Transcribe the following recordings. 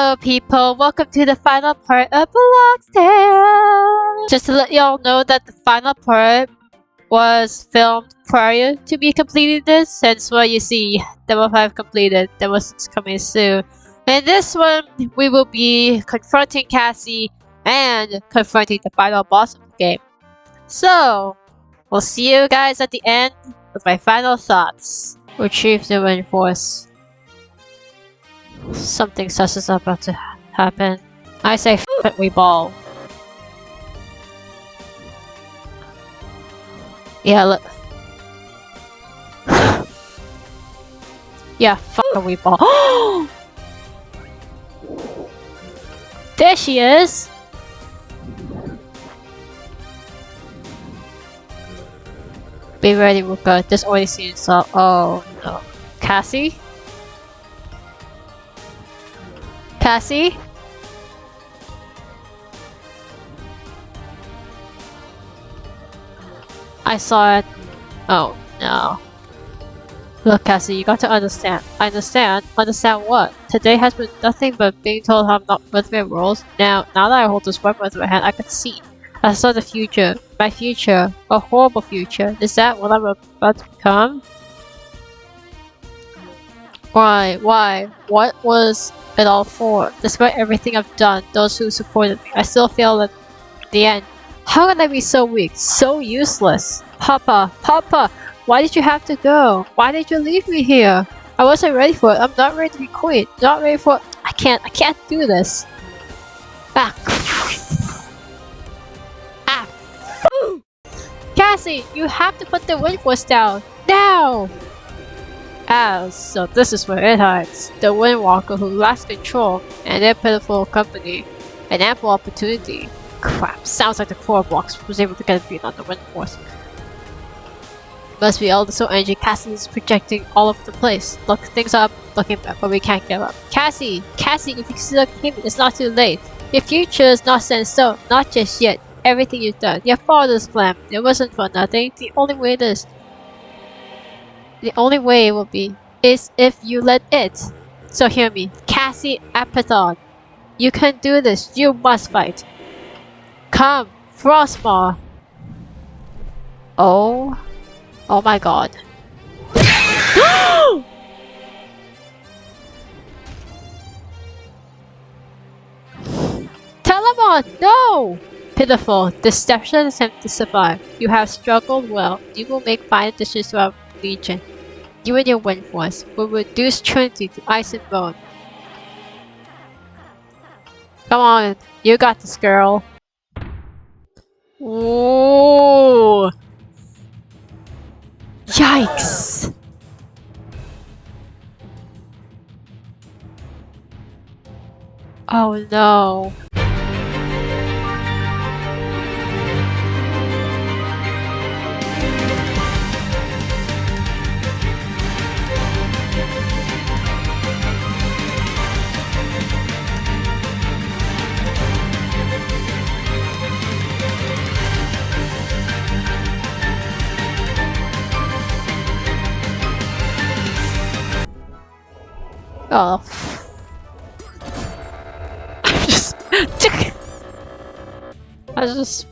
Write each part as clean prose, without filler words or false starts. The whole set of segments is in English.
Hello people, welcome to the final part of Block's Tale! Just to let y'all know that the final part was filmed prior to me completing this, since what you see, Demo 5 completed, Demo 6 coming soon. In this one, we will be confronting Cassie and confronting the final boss of the game. So, we'll see you guys at the end with my final thoughts. Retrieve the wind force. Something sus is about to happen. I say f it, we ball. Yeah, look. Yeah, f it, we ball. There she is! Be ready, Ruka. This already seems so. Oh no. Cassie? Cassie? I saw it. Oh no. Look, Cassie, you got to understand. Understand? Understand what? Today has been nothing but being told I'm not with my rules. Now that I hold this weapon in my hand, I can see. I saw the future. My future. A horrible future. Is that what I'm about to become? Why? Why? What was it all for? Despite everything I've done, those who supported me, I still feel at the end. How can I be so weak? So useless? Papa! Papa! Why did you have to go? Why did you leave me here? I wasn't ready for it. I'm not ready to be queen. Not ready for it. I can't do this. Ah. Ah. Cassie, you have to put the wind force down. Now! Ah, so this is where it hides. The Windwalker who lacks control and their pitiful company. An ample opportunity. Crap, sounds like the core box was able to get a beat on the wind force. Must be all the soul energy Cassie is projecting all over the place. Look, things are looking bad, but we can't give up. Cassie! Cassie, if you still keep it, it's not too late. Your future is not set in stone, not just yet. Everything you've done, your father's plan, it wasn't for nothing. The only way it will be is if you let it. So hear me, Cassie Apethon. You can do this. You must fight. Come, Frostmaw. Oh my god. Telemon, no! Pitiful, deception attempt to survive. You have struggled well. You will make fine additions to our legion. You and your wind force will reduce Trinity to ice and bone. Come on, you got this, girl. Ooh. Yikes! Oh no. Oh. I just...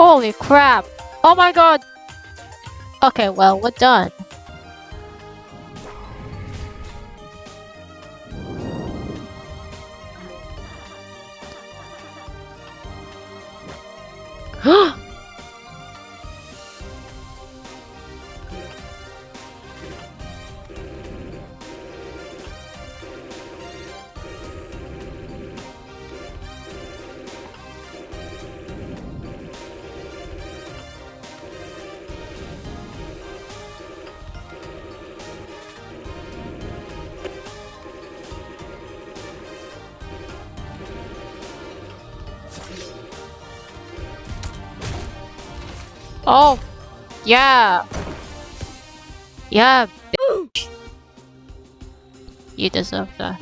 Holy crap! Oh my god! Okay, well, we're done. Oh, yeah. Yeah, bitch. You deserve that.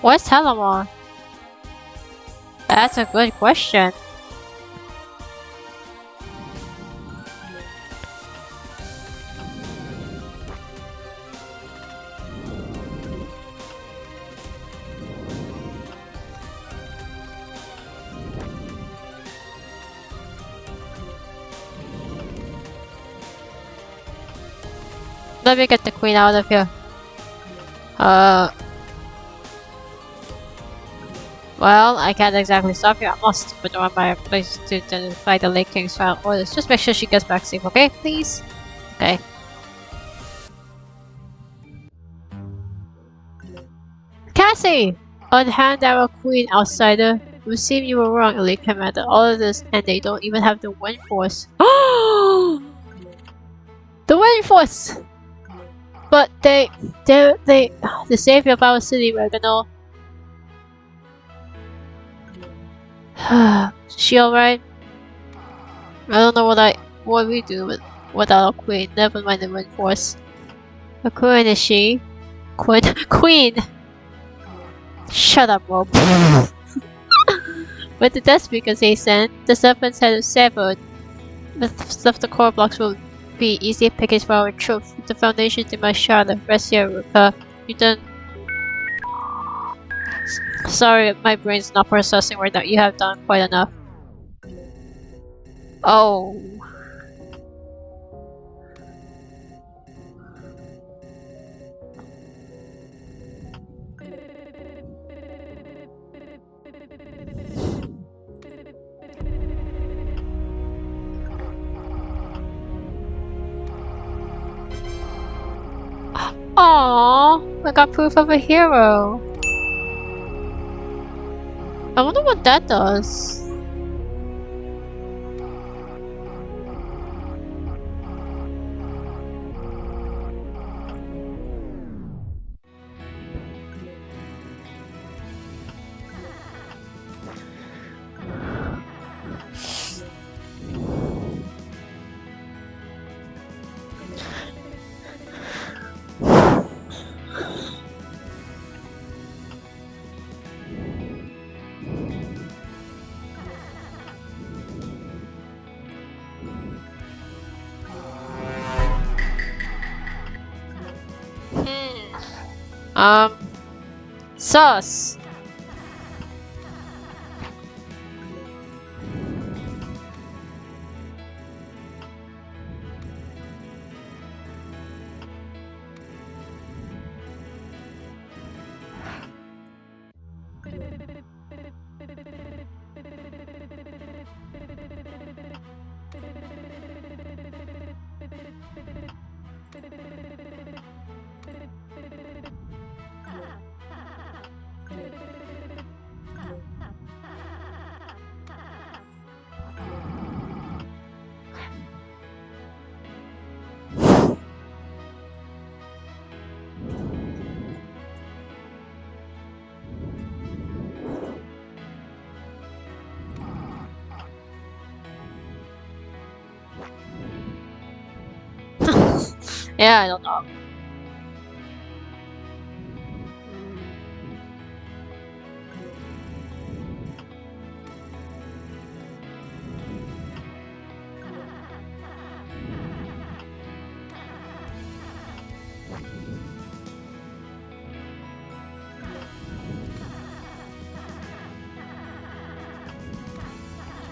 Where's Telemon? That's a good question. Let me get the queen out of here. Well, I can't exactly stop you. I must put her on my place to identify the Lake King's final orders. Just make sure she gets back safe, okay? Please? Okay. Cassie! Unhand our queen, outsider. It would seem you were wrong, Elite Commander. All of this, and they don't even have the wind force. The wind force! But the savior of our city, Reganol. She alright? I don't know what we do without a queen. Never mind the wind force. A queen is she? Queen! Shut up, Rob. With the death speakers they sent, the serpent's head is severed. The core blocks will be easy pickings for our troops. The foundations in my shadow. Rest here, Ruka. You done. Sorry, my brain's not processing right now. You have done quite enough. Oh. Aww, I got proof of a hero. I wonder what that does. Sus. Yeah, I don't know.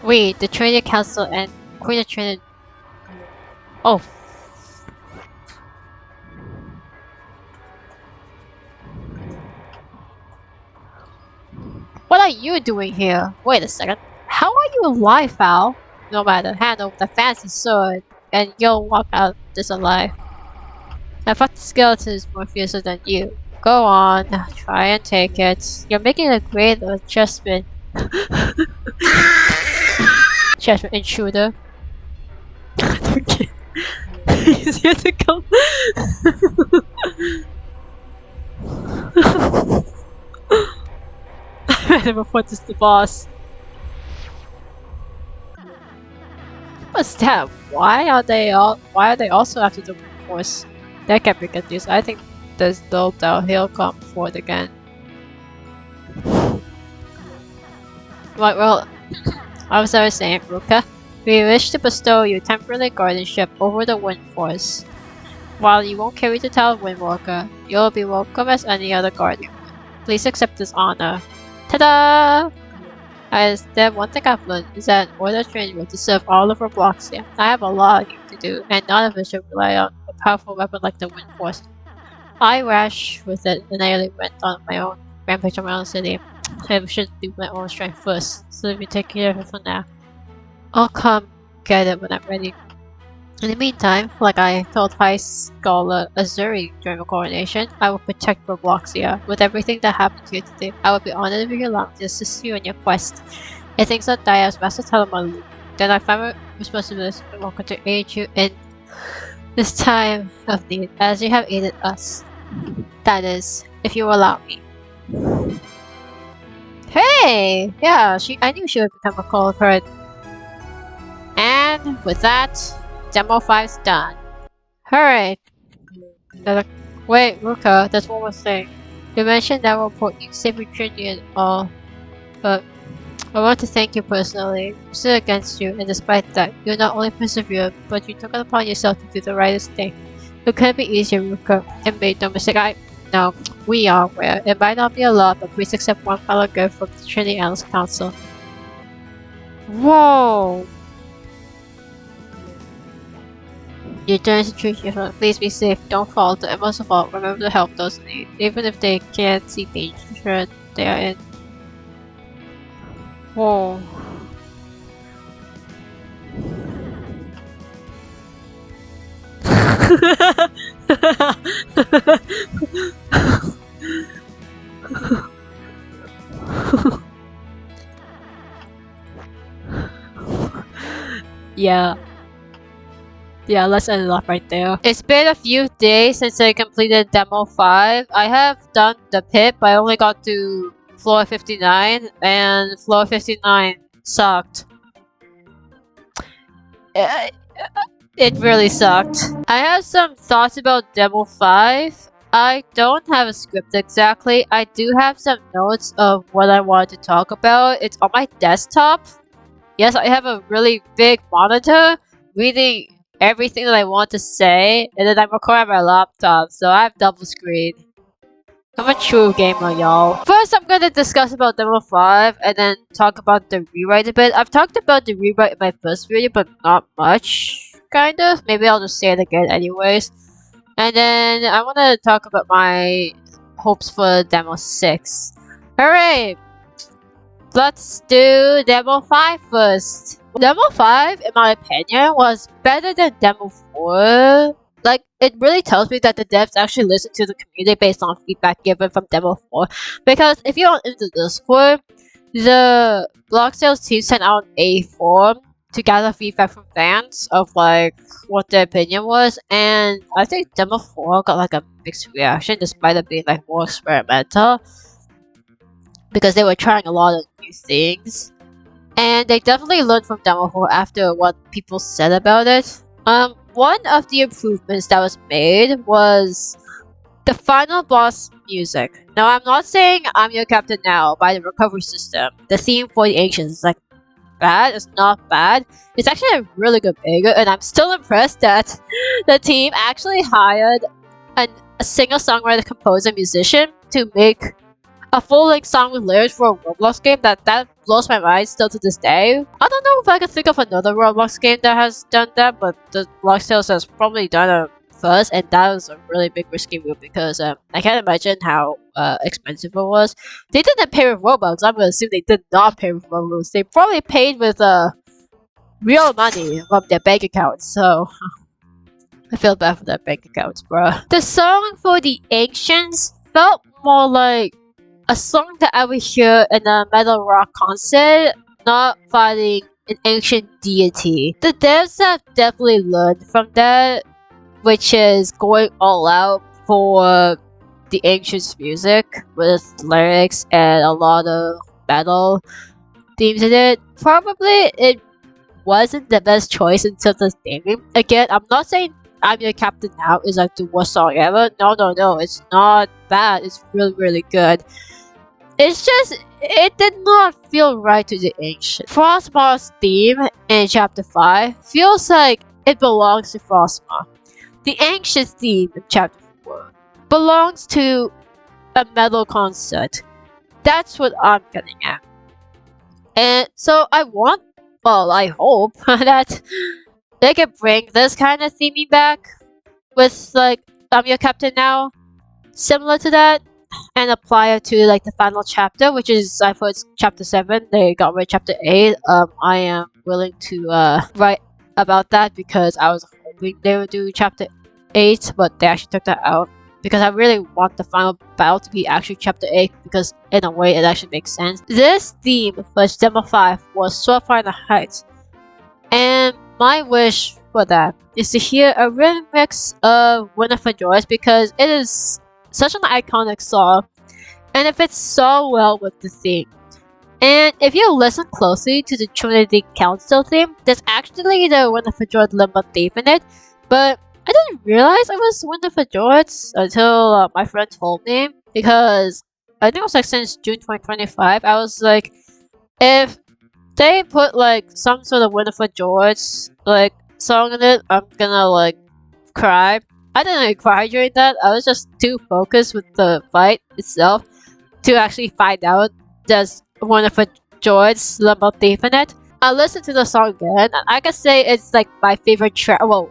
Wait, the training council and Queen of Training. Oh. What are you doing here? Wait a second. How are you alive, Al? No matter, hand over the fancy sword, and you'll walk out this alive. I thought the skeleton is more fiercer than you. Go on, try and take it. You're making a great adjustment. Judgment intruder. He's here to come. I never thought this the boss. What's that? Why are they also after the force? That can't be confused. I think there's no doubt he'll come forward again. Right, well, as I was saying, Ruka, we wish to bestow you temporary guardianship over the Wind Force. While you won't carry the title of Windwalker, you'll be welcome as any other guardian. Please accept this honor. Ta-da! As that one thing I've learned is that in order to train you to serve all of our blocks here, I have a lot to do, and none of it should rely on a powerful weapon like the Wind Force. I rushed with it, and I nearly went on my own rampage on my own city. I should do my own strength first, so let me take care of it for now. I'll come get it when I'm ready. In the meantime, like I told High Scholar Azuri during the coronation, I will protect Robloxia. With everything that happened here today, I would be honored if you allow me to assist you in your quest. If things don't die as Master Telemalu, then I find my responsibility to aid you in this time of need, as you have aided us. That is, if you allow me. Hey! Yeah, I knew she would become a call of her. And with that, Demo 5's done. Hooray! Wait, Ruka, there's one more thing. You mentioned that report you safe returning and all, but I want to thank you personally. I'm still against you, and despite that, you not only persevered, but you took it upon yourself to do the right thing. It couldn't be easier, Ruka, and made no mistake. No, we are aware. It might not be a lot, but please accept one final gift from the Trinity Analyst Council. Whoa! Your journey to treat yourself. Please be safe, don't fall, and most of all, remember to help those in need, even if they can't see danger they are in. Whoa. Yeah, let's end it off right there. It's been a few days since I completed Demo 5. I have done the pit, but I only got to floor 59, and floor 59 sucked. It really sucked. I have some thoughts about Demo 5. I don't have a script exactly. I do have some notes of what I wanted to talk about. It's on my desktop. Yes, I have a really big monitor reading everything that I want to say, and then I'm recording my laptop, so I have double screen. I'm a true gamer, y'all. First, I'm gonna discuss about Demo 5, and then talk about the rewrite a bit. I've talked about the rewrite in my first video, but not much, kind of. Maybe I'll just say it again anyways. And then I wanna talk about my hopes for Demo 6. Hooray! Let's do Demo 5 first. Demo 5, in my opinion, was better than Demo 4. Like, it really tells me that the devs actually listen to the community based on feedback given from Demo 4. Because if you're into Discord, the block sales team sent out a form to gather feedback from fans of like what their opinion was, and I think Demo 4 got like a mixed reaction despite it being like more experimental. Because they were trying a lot of new things. And they definitely learned from Demo 4 after what people said about it. One of the improvements that was made was the final boss music. Now, I'm not saying I'm Your Captain Now by the recovery system. The theme for the Ancients is like bad. It's not bad. It's actually a really good banger, and I'm still impressed that the team actually hired a singer-songwriter, composer, musician to make a full-length song with lyrics for a Roblox game, that blows my mind still to this day. I don't know if I can think of another Roblox game that has done that, but the Blox Tales has probably done it first, and that was a really big risky move because I can't imagine how expensive it was. They didn't pay with Robux. I'm gonna assume they did not pay with Robux. They probably paid with real money from their bank accounts. So I feel bad for their bank accounts, bruh. The song for the Ancients felt more like a song that I would hear in a metal rock concert, not fighting an ancient deity. The devs have definitely learned from that, which is going all out for the Ancients music with lyrics and a lot of metal themes in it. Probably it wasn't the best choice in terms of theming. Again, I'm not saying I'm Your Captain Now is like the worst song ever. No, it's not bad. It's really good. It's just, it did not feel right to the Ancient. Frostmoth's theme in Chapter 5 feels like it belongs to Frostmoth. The Ancient theme in Chapter 4 belongs to a metal concert. That's what I'm getting at. And so I hope that they can bring this kind of theming back with like I'm Your Captain Now, similar to that, and apply it to like the final chapter, which is I thought it's Chapter 7. They got rid of Chapter 8. I am willing to write about that because I was hoping they would do Chapter 8, but they actually took that out because I really want the final battle to be actually Chapter 8 because in a way it actually makes sense. This theme for Demo 5 was so far in the heights, and my wish for that is to hear a remix of Winter for Joys because it is such an iconic song and it fits so well with the theme. And if you listen closely to the Trinity Council theme, there's actually the Winter for Joys limbo theme in it, but I didn't realize it was Winter for Joys until my friend told me, because I think it was like since June 2025. I was like, if they put like some sort of Winter for Joys like song in it, I'm gonna like cry. I didn't like, cry during that. I was just too focused with the fight itself to actually find out there's Winter for Joys limbo theme in it. I listened to the song again, and I can say it's like my favorite track. Well,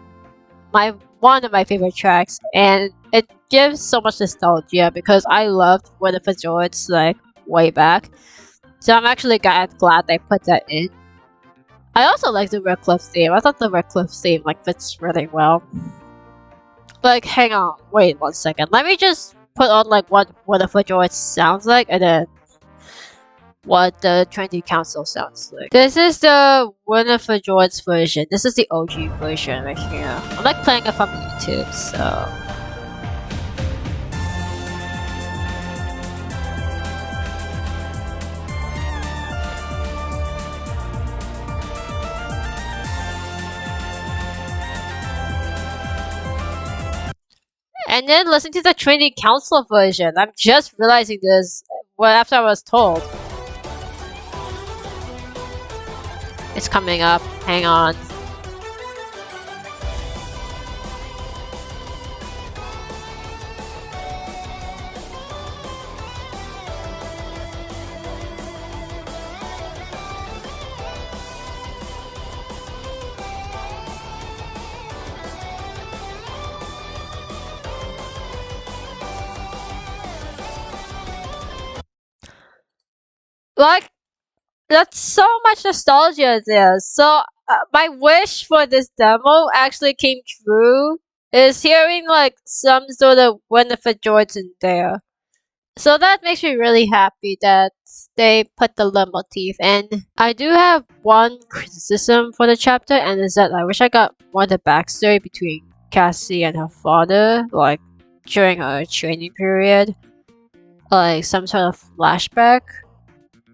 one of my favorite tracks, and it gives so much nostalgia because I loved Winter for Joys like way back. So I'm actually glad they put that in. I also like the Red Cliff theme. I thought the Red Cliff theme like fits really well. Like, hang on, wait 1 second. Let me just put on like what Winter for Joys sounds like, and then what the Trinity Council sounds like. This is the Winter for Joys version. This is the OG version right here. I'm like playing it from YouTube, so. And then listen to the Trinity Council version. I'm just realizing this after I was told. It's coming up. Hang on. Like, that's so much nostalgia there. So my wish for this demo actually came true. Is hearing like some sort of Winter for Joys in there. So that makes me really happy that they put the limbo motif. And I do have one criticism for the chapter, and is that I wish I got more of the backstory between Cassie and her father, like during her training period, like some sort of flashback.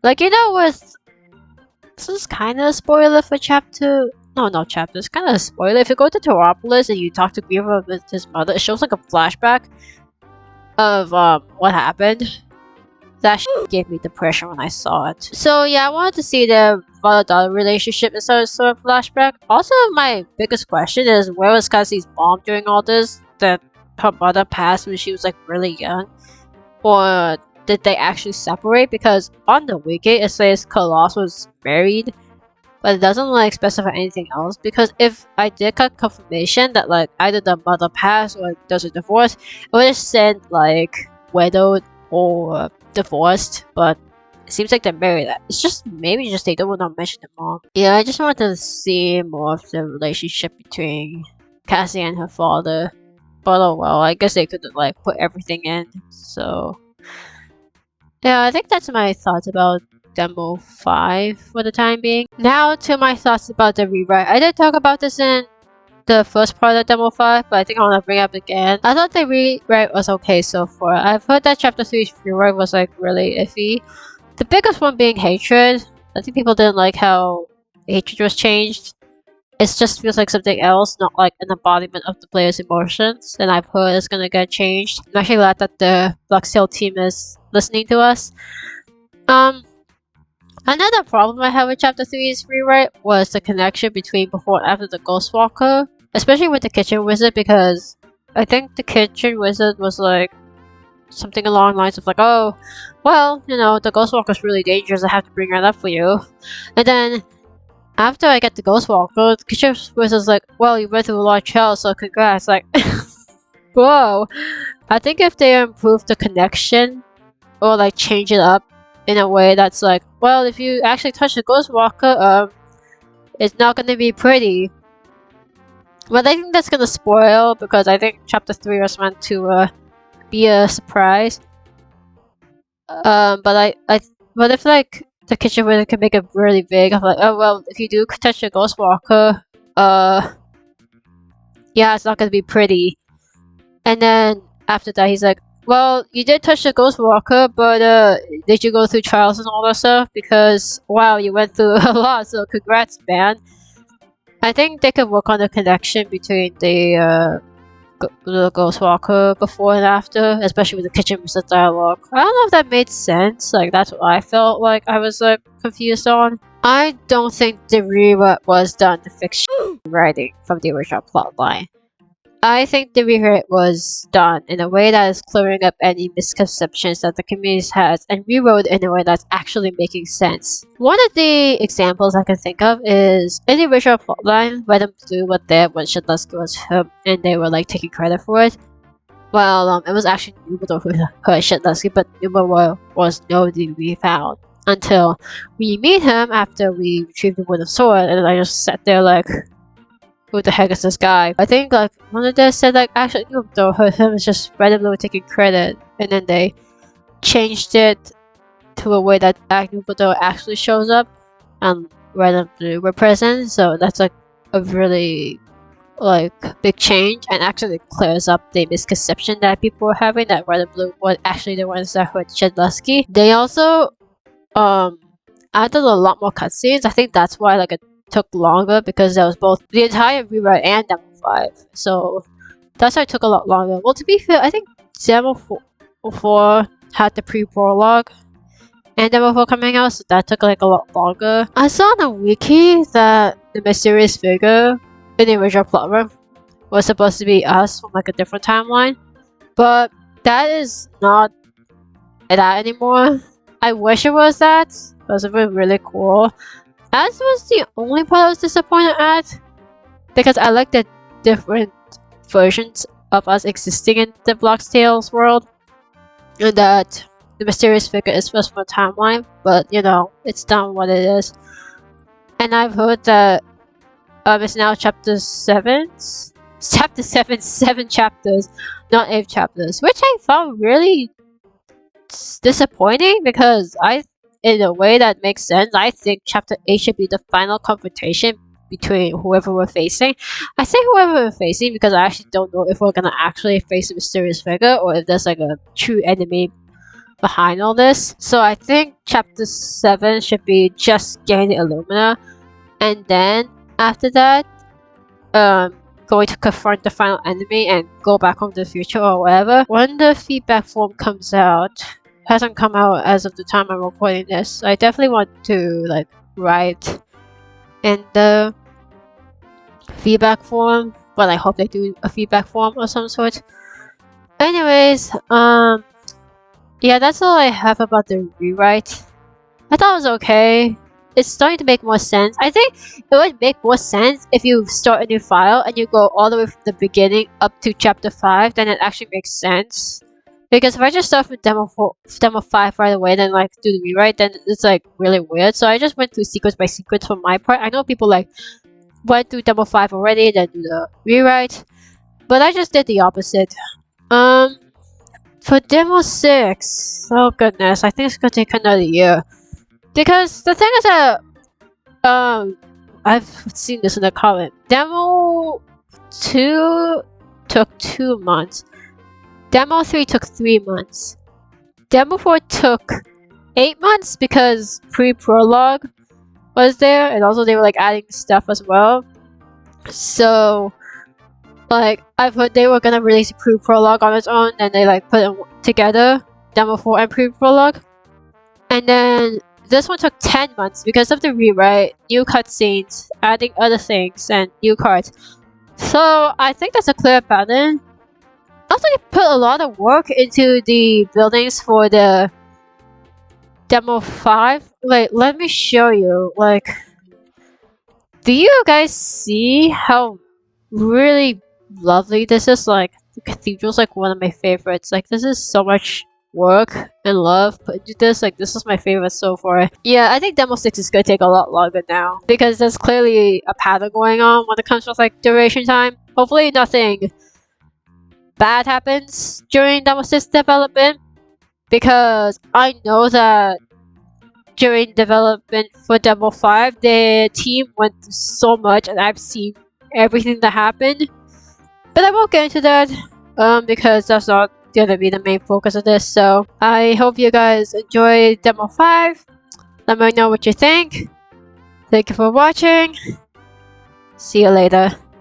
Like, you know, with this is kind of a spoiler for chapter. No, not chapter. It's kind of a spoiler. If you go to Tauropolis and you talk to Griever with his mother, it shows like a flashback of what happened. That gave me depression when I saw it. So yeah, I wanted to see the father-daughter relationship in some sort of flashback. Also, my biggest question is where was Cassie's mom during all this? That her mother passed when she was like really young, or did they actually separate? Because on the wiki it says Colossus was married, but it doesn't like specify anything else. Because if I did get confirmation that like either the mother passed or there's a divorce, it would have said like widowed or divorced, but it seems like they're married. It's just maybe just they don't want to mention the mom. Yeah, I just wanted to see more of the relationship between Cassie and her father. But oh well, I guess they couldn't like put everything in. So yeah, I think that's my thoughts about Demo 5 for the time being. Now to my thoughts about the rewrite. I did talk about this in the first part of Demo 5, but I think I want to bring it up again. I thought the rewrite was okay so far. I've heard that Chapter 3's rewrite was like really iffy. The biggest one being hatred. I think people didn't like how hatred was changed. It just feels like something else, not like an embodiment of the player's emotions. And I've heard it's gonna get changed. I'm actually glad that the Blocktail team is listening to us. Another problem I had with Chapter 3's rewrite was the connection between before and after the Ghostwalker. Especially with the Kitchen Wizard, because I think the Kitchen Wizard was like something along the lines of like, oh, well, you know, the Ghostwalker's really dangerous, I have to bring that up for you. And then after I get the Ghostwalker, the Kitchen Wizard's like, well, you went through a lot of trials, so congrats. Like, whoa. I think if they improve the connection or like change it up in a way that's like, well, if you actually touch the Ghostwalker, it's not gonna be pretty. But I think that's gonna spoil, because I think Chapter 3 was meant to be a surprise. But if like the Kitchen Wizard can make it really big, I'm like, oh well, if you do touch the Ghostwalker, yeah, it's not gonna be pretty. And then after that, he's like, well, you did touch the Ghostwalker, but did you go through trials and all that stuff? Because wow, you went through a lot, so congrats, man. I think they could work on the connection between the Ghostwalker before and after, especially with the Kitchen Wizard dialogue. I don't know if that made sense. Like, that's what I felt like I was like confused on. I don't think the rewrite was done to fix writing from the original plotline. I think the rewrite was done in a way that is clearing up any misconceptions that the community has and rewrote in a way that's actually making sense. One of the examples I can think of is in the original plotline, Red and Blue were there when Shedlusky was hurt and they were like taking credit for it. Well, it was actually Numidor who hurt Shedlusky, but Numidor was nowhere to be found until we meet him after we retrieve the Wood of Sword, and I just sat there like, who the heck is this guy? I think like one of them said like actually Numidor hurt him, it's just Red and Blue taking credit, and then they changed it to a way that Numidor actually shows up and Red and Blue were present, so that's like a really like big change, and actually clears up the misconception that people were having that Red and Blue were actually the ones that hurt Shedlusky. They also added a lot more cutscenes. I think that's why like it took longer, because there was both the entire rewrite and Demo 5, so that's why it took a lot longer. Well, to be fair, I think Demo 4 had the pre-prologue and Demo 4 coming out, so that took like a lot longer. I saw on the wiki that the mysterious figure in the original plot was supposed to be us from like a different timeline, but that is not that anymore. I wish it was that. It would have been really cool. As was the only part I was disappointed at, because I like the different versions of us existing in the Blocktails world, and that the mysterious figure is first from a timeline, but you know, it's done what it is. And I've heard that it's now chapter 7? Chapter 7, 7 chapters, not 8 chapters, which I found really disappointing, because in a way that makes sense, I think chapter 8 should be the final confrontation between whoever we're facing. I say whoever we're facing because I actually don't know if we're gonna actually face a mysterious figure or if there's like a true enemy behind all this. So I think chapter 7 should be just getting the Illumina, and then after that, going to confront the final enemy and go back home to the future or whatever. When the feedback form comes out, hasn't come out as of the time I'm recording this, I definitely want to like write in the feedback form, but I hope they do a feedback form of some sort. Anyways, Yeah, that's all I have about the rewrite. I thought it was okay. It's starting to make more sense. I think it would make more sense if you start a new file and you go all the way from the beginning up to chapter 5, then it actually makes sense. Because if I just start from demo 5 right away, then like do the rewrite, then it's like really weird. So I just went through sequence by sequence for my part. I know people like went through demo 5 already, then do the rewrite. But I just did the opposite. For demo 6, oh goodness, I think it's gonna take another year. Because the thing is that, I've seen this in the comment. Demo 2 took 2 months. Demo 3 took 3 months. Demo 4 took 8 months because pre-prologue was there, and also they were like adding stuff as well. So, like, I've heard they were gonna release pre-prologue on its own, and they like put it together, Demo 4 and pre-prologue. And then this one took 10 months because of the rewrite, new cutscenes, adding other things, and new cards. So I think that's a clear pattern. Also, they put a lot of work into the buildings for the Demo 5. Wait, let me show you. Like, do you guys see how really lovely this is? Like, the cathedral's like one of my favorites. Like, this is so much work and love put into this. Like, this is my favorite so far. Yeah, I think Demo 6 is gonna take a lot longer now because there's clearly a pattern going on when it comes to like duration time. Hopefully nothing bad happens during Demo 6 development, because I know that during development for Demo 5 the team went through so much and I've seen everything that happened. But I won't get into that because that's not gonna be the main focus of this. So I hope you guys enjoy Demo 5. Let me know what you think. Thank you for watching. See you later.